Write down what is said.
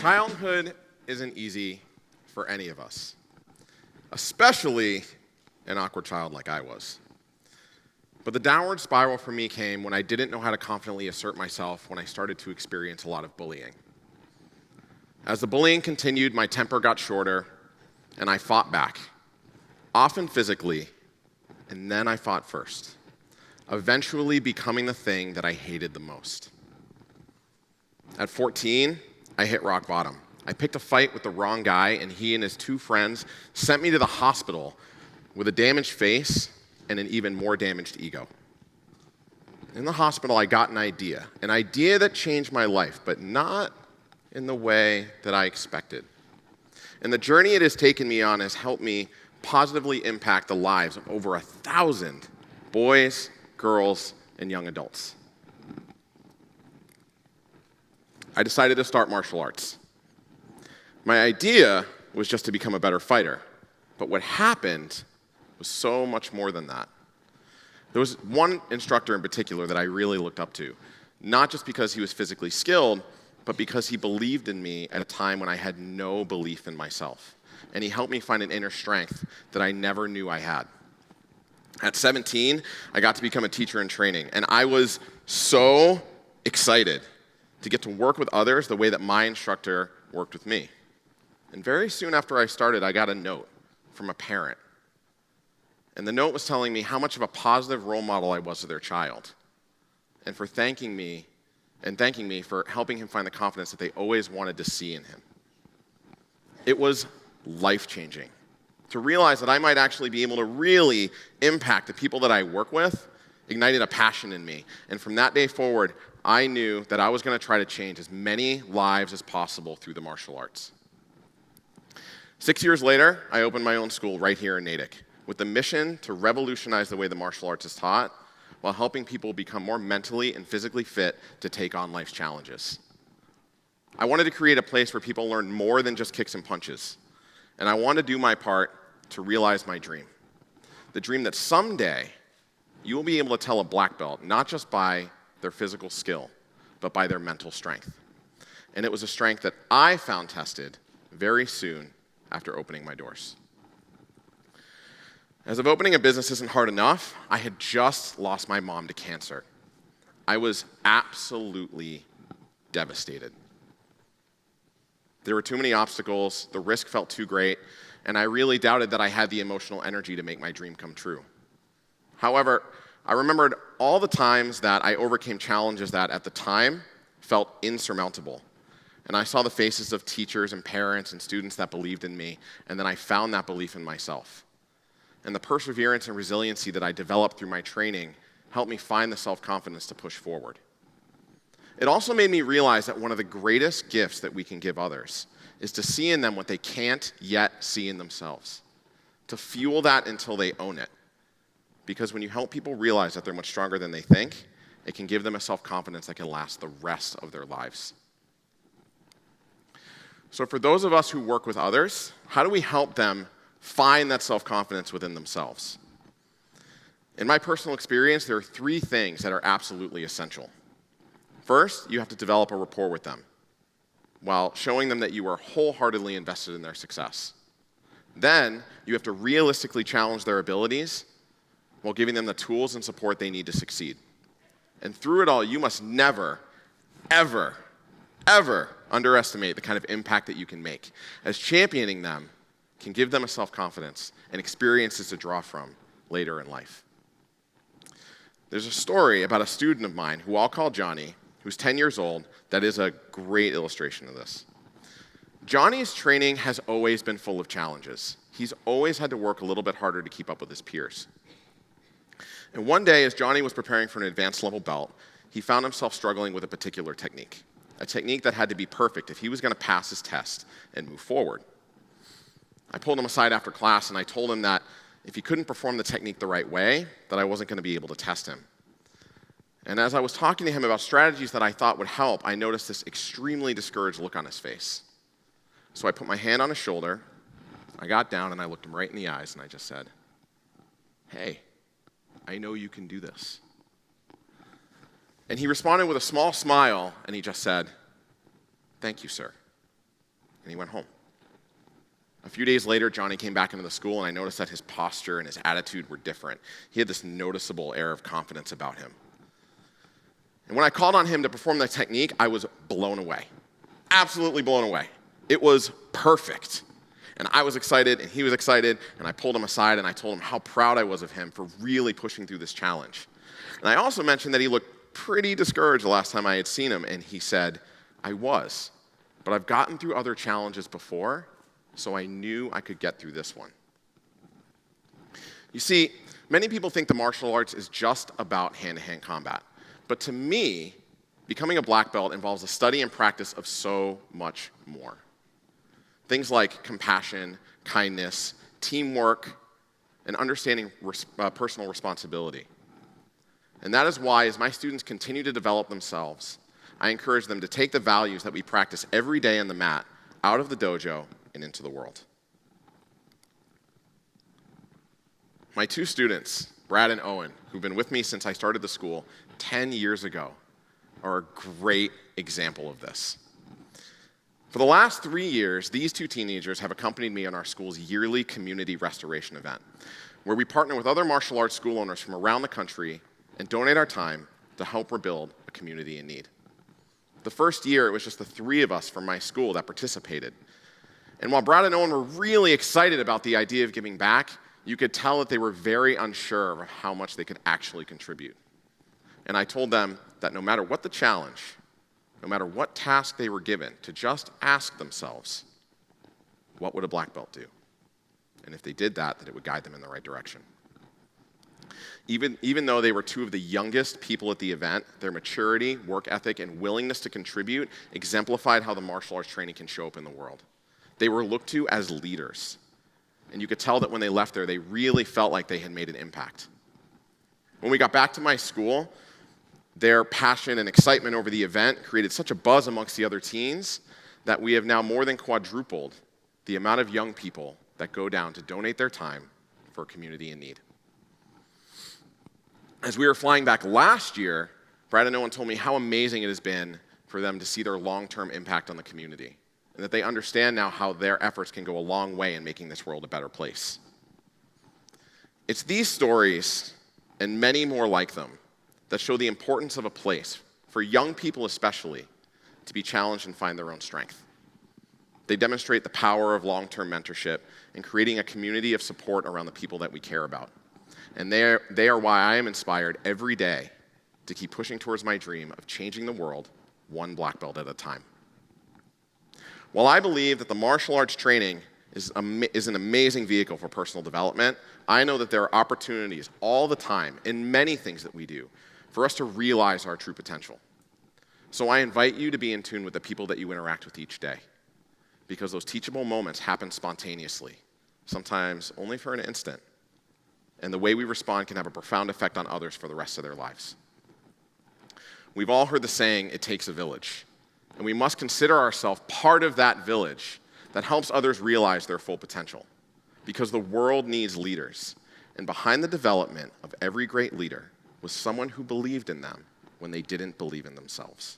Childhood isn't easy for any of us, especially an awkward child like I was. But the downward spiral for me came when I didn't know how to confidently assert myself when I started to experience a lot of bullying. As the bullying continued, my temper got shorter, and I fought back, often physically, and then I fought first, eventually becoming the thing that I hated the most. At 14, I hit rock bottom. I picked a fight with the wrong guy, and he and his two friends sent me to the hospital with a damaged face and an even more damaged ego. In the hospital, I got an idea that changed my life, but not in the way that I expected. And the journey it has taken me on has helped me positively impact the lives of over 1,000 boys, girls, and young adults. I decided to start martial arts. My idea was just to become a better fighter, but what happened was so much more than that. There was one instructor in particular that I really looked up to, not just because he was physically skilled, but because he believed in me at a time when I had no belief in myself. And he helped me find an inner strength that I never knew I had. At 17, I got to become a teacher in training, and I was so excited to get to work with others the way that my instructor worked with me. And very soon after I started, I got a note from a parent. And the note was telling me how much of a positive role model I was to their child, and for thanking me for helping him find the confidence that they always wanted to see in him. It was life-changing to realize that I might actually be able to really impact the people that I work with, ignited a passion in me. And from that day forward, I knew that I was going to try to change as many lives as possible through the martial arts. 6 years later, I opened my own school right here in Natick with the mission to revolutionize the way the martial arts is taught while helping people become more mentally and physically fit to take on life's challenges. I wanted to create a place where people learn more than just kicks and punches, and I wanted to do my part to realize my dream. The dream that someday you will be able to tell a black belt not just by their physical skill, but by their mental strength. And it was a strength that I found tested very soon after opening my doors. As if opening a business isn't hard enough, I had just lost my mom to cancer. I was absolutely devastated. There were too many obstacles, the risk felt too great, and I really doubted that I had the emotional energy to make my dream come true. However, I remembered all the times that I overcame challenges that, at the time, felt insurmountable. And I saw the faces of teachers and parents and students that believed in me, and then I found that belief in myself. And the perseverance and resiliency that I developed through my training helped me find the self-confidence to push forward. It also made me realize that one of the greatest gifts that we can give others is to see in them what they can't yet see in themselves, to fuel that until they own it. Because when you help people realize that they're much stronger than they think, it can give them a self-confidence that can last the rest of their lives. So for those of us who work with others, how do we help them find that self-confidence within themselves? In my personal experience, there are 3 things that are absolutely essential. First, you have to develop a rapport with them while showing them that you are wholeheartedly invested in their success. Then, you have to realistically challenge their abilities while giving them the tools and support they need to succeed. And through it all, you must never, ever, ever underestimate the kind of impact that you can make, as championing them can give them a self-confidence and experiences to draw from later in life. There's a story about a student of mine who I'll call Johnny, who's 10 years old, that is a great illustration of this. Johnny's training has always been full of challenges. He's always had to work a little bit harder to keep up with his peers. And one day, as Johnny was preparing for an advanced level belt, he found himself struggling with a particular technique, a technique that had to be perfect if he was going to pass his test and move forward. I pulled him aside after class and I told him that if he couldn't perform the technique the right way, that I wasn't going to be able to test him. And as I was talking to him about strategies that I thought would help, I noticed this extremely discouraged look on his face. So I put my hand on his shoulder, I got down and I looked him right in the eyes and I just said, "Hey, I know you can do this." And he responded with a small smile, and he just said, "Thank you, sir." and he went home. A few days later, Johnny came back into the school, and I noticed that his posture and his attitude were different. He had this noticeable air of confidence about him. And when I called on him to perform the technique, I was blown away. Absolutely blown away. It was perfect. And I was excited, and he was excited, and I pulled him aside, and I told him how proud I was of him for really pushing through this challenge. And I also mentioned that he looked pretty discouraged the last time I had seen him, and he said, I was, but I've gotten through other challenges before, so I knew I could get through this one. You see, many people think the martial arts is just about hand-to-hand combat. But to me, becoming a black belt involves the study and practice of so much more. Things like compassion, kindness, teamwork, and understanding personal responsibility. And that is why, as my students continue to develop themselves, I encourage them to take the values that we practice every day on the mat out of the dojo and into the world. My two students, Brad and Owen, who've been with me since I started the school 10 years ago, are a great example of this. For the last 3 years, these two teenagers have accompanied me on our school's yearly community restoration event, where we partner with other martial arts school owners from around the country and donate our time to help rebuild a community in need. The first year, it was just the three of us from my school that participated. And while Brad and Owen were really excited about the idea of giving back, you could tell that they were very unsure of how much they could actually contribute. And I told them that no matter what the challenge, no matter what task they were given, to just ask themselves, what would a black belt do? And if they did that, it would guide them in the right direction. Even though they were two of the youngest people at the event, their maturity, work ethic, and willingness to contribute exemplified how the martial arts training can show up in the world. They were looked to as leaders. And you could tell that when they left there, they really felt like they had made an impact. When we got back to my school, their passion and excitement over the event created such a buzz amongst the other teens that we have now more than quadrupled the amount of young people that go down to donate their time for a community in need. As we were flying back last year, Brad and Owen told me how amazing it has been for them to see their long-term impact on the community, and that they understand now how their efforts can go a long way in making this world a better place. It's these stories, and many more like them, that show the importance of a place, for young people especially, to be challenged and find their own strength. They demonstrate the power of long-term mentorship and creating a community of support around the people that we care about. And they are why I am inspired every day to keep pushing towards my dream of changing the world one black belt at a time. While I believe that the martial arts training is an amazing vehicle for personal development, I know that there are opportunities all the time in many things that we do for us to realize our true potential. So I invite you to be in tune with the people that you interact with each day, because those teachable moments happen spontaneously, sometimes only for an instant, and the way we respond can have a profound effect on others for the rest of their lives. We've all heard the saying, it takes a village, and we must consider ourselves part of that village that helps others realize their full potential, because the world needs leaders, and behind the development of every great leader was someone who believed in them when they didn't believe in themselves.